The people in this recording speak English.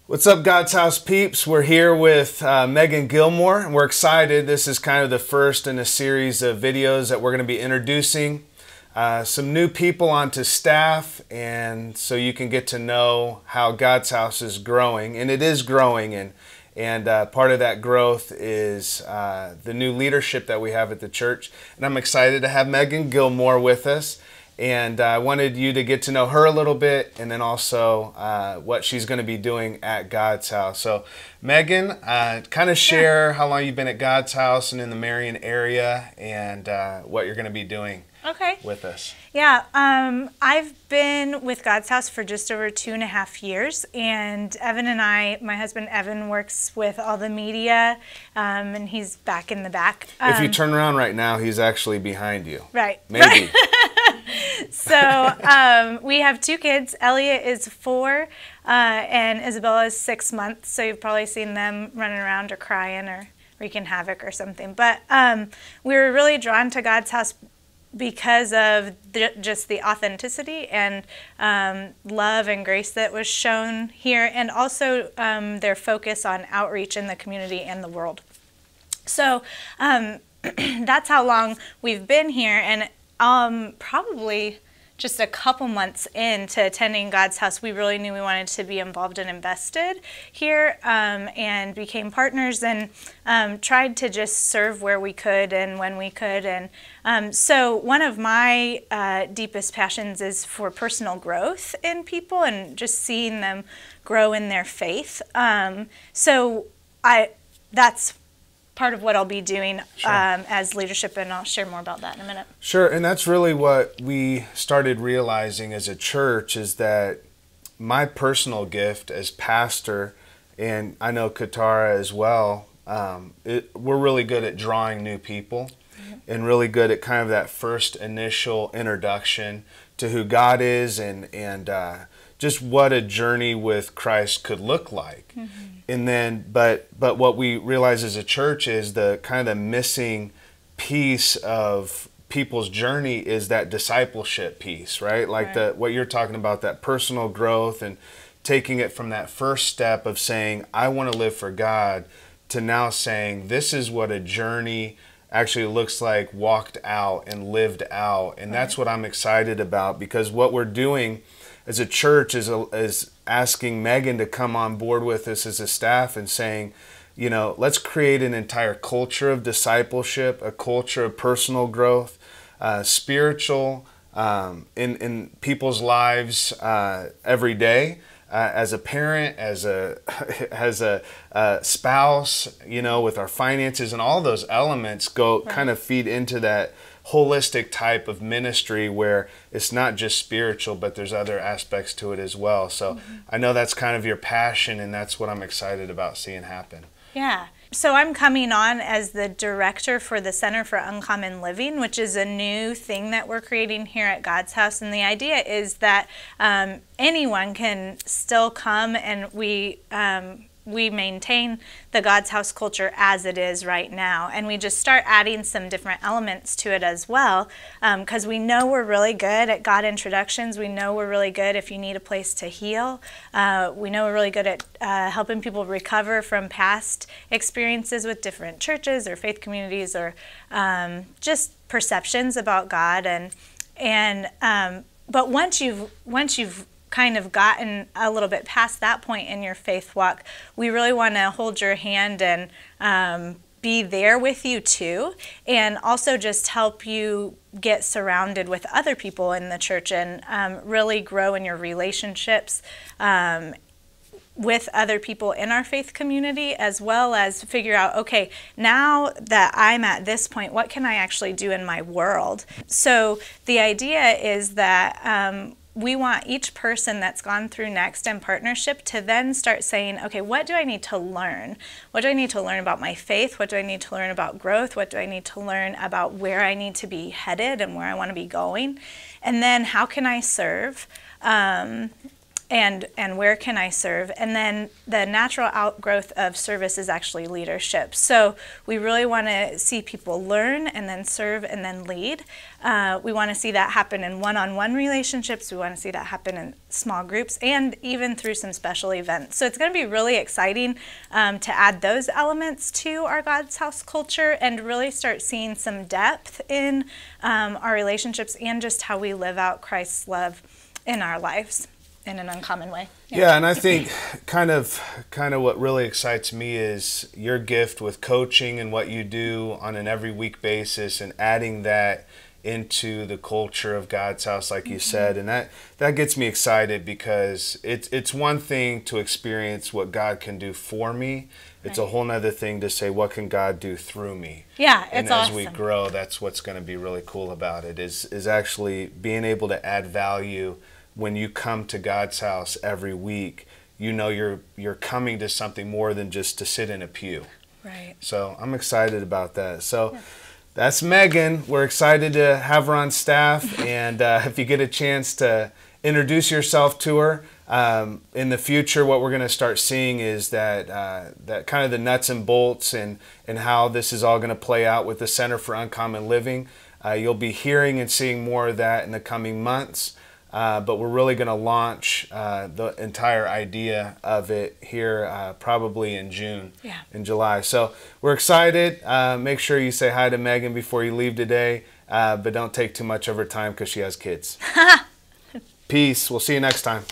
What's up, God's House peeps? We're here with Megan Gilmore, and we're excited. This is kind of the first in a series of videos that we're going to be introducing some new people onto staff, and so you can get to know how God's House is growing, and it is growing, and part of that growth is the new leadership that we have at the church. And I'm excited to have Megan Gilmore with us. And I wanted you to get to know her a little bit, and then also what she's going to be doing at God's House. So, Megan, kind of share how long you've been at God's House and in the Marion area, and what you're going to be doing with us. Yeah, I've been with God's House for just over 2.5 years, and Evan and my husband Evan works with all the media, and he's back in the back. If you turn around right now, he's actually behind you. Right. Maybe. So we have 2 kids. Elliot is 4, and Isabella is 6 months. So you've probably seen them running around or crying or wreaking havoc or something. But we were really drawn to God's House because of just the authenticity and love and grace that was shown here, and also their focus on outreach in the community and the world. So that's how long we've been here, and probably just a couple months into attending God's House, we really knew we wanted to be involved and invested here, and became partners, and tried to just serve where we could and when we could. And so one of my deepest passions is for personal growth in people and just seeing them grow in their faith. So that's part of what I'll be doing as leadership, and I'll share more about that in a minute. Sure, and that's really what we started realizing as a church, is that my personal gift as pastor, and I know Katara as well, we're really good at drawing new people, and really good at kind of that first initial introduction to who God is, and just what a journey with Christ could look like. And then, but what we realize as a church is the kind of missing piece of people's journey is that discipleship piece, right? Like what you're talking about, that personal growth, and taking it from that first step of saying, I want to live for God, to now saying, this is what a journey actually looks like, walked out and lived out. And that's what I'm excited about, because what we're doing as a church is asking Megan to come on board with us as a staff and saying, you know, let's create an entire culture of discipleship, a culture of personal growth, spiritual, in people's lives every day. As a parent, as a spouse, you know, with our finances, and all those elements kind of feed into that holistic type of ministry where it's not just spiritual, but there's other aspects to it as well. So I know that's kind of your passion, and that's what I'm excited about seeing happen. Yeah. So I'm coming on as the director for the Center for Uncommon Living, which is a new thing that we're creating here at God's House. And the idea is that anyone can still come, and we maintain the God's House culture as it is right now, and we just start adding some different elements to it as well, because we know we're really good at God introductions. We know we're really good if you need a place to heal. We know we're really good at helping people recover from past experiences with different churches or faith communities, or just perceptions about God. But once you've kind of gotten a little bit past that point in your faith walk, we really want to hold your hand and be there with you too, and also just help you get surrounded with other people in the church, and really grow in your relationships with other people in our faith community, as well as figure out, okay, now that I'm at this point, what can I actually do in my world? So the idea is that we want each person that's gone through Next and Partnership to then start saying, okay, what do I need to learn? What do I need to learn about my faith? What do I need to learn about growth? What do I need to learn about where I need to be headed and where I want to be going? And then how can I serve? and where can I serve? And then the natural outgrowth of service is actually leadership. So we really want to see people learn and then serve and then lead. We want to see that happen in one-on-one relationships. We want to see that happen in small groups and even through some special events. So it's going to be really exciting to add those elements to our God's house culture and really start seeing some depth in our relationships and just how we live out Christ's love in our lives in an uncommon way. Yeah, and I think kind of what really excites me is your gift with coaching and what you do on an every week basis and adding that into the culture of God's house, like you said. And that gets me excited because it's one thing to experience what God can do for me. It's a whole nother thing to say, what can God do through me? Yeah, and it's as awesome. we grow, that's what's going to be really cool about it is actually being able to add value. When you come to God's house every week, you know you're coming to something more than just to sit in a pew. Right. So I'm excited about that. So that's Megan. We're excited to have her on staff. And if you get a chance to introduce yourself to her, in the future, what we're going to start seeing is that kind of the nuts and bolts and how this is all going to play out with the Center for Uncommon Living. You'll be hearing and seeing more of that in the coming months. But we're really going to launch the entire idea of it here probably in June, in July. So we're excited. Make sure you say hi to Megan before you leave today, but don't take too much of her time because she has kids. Peace. We'll see you next time.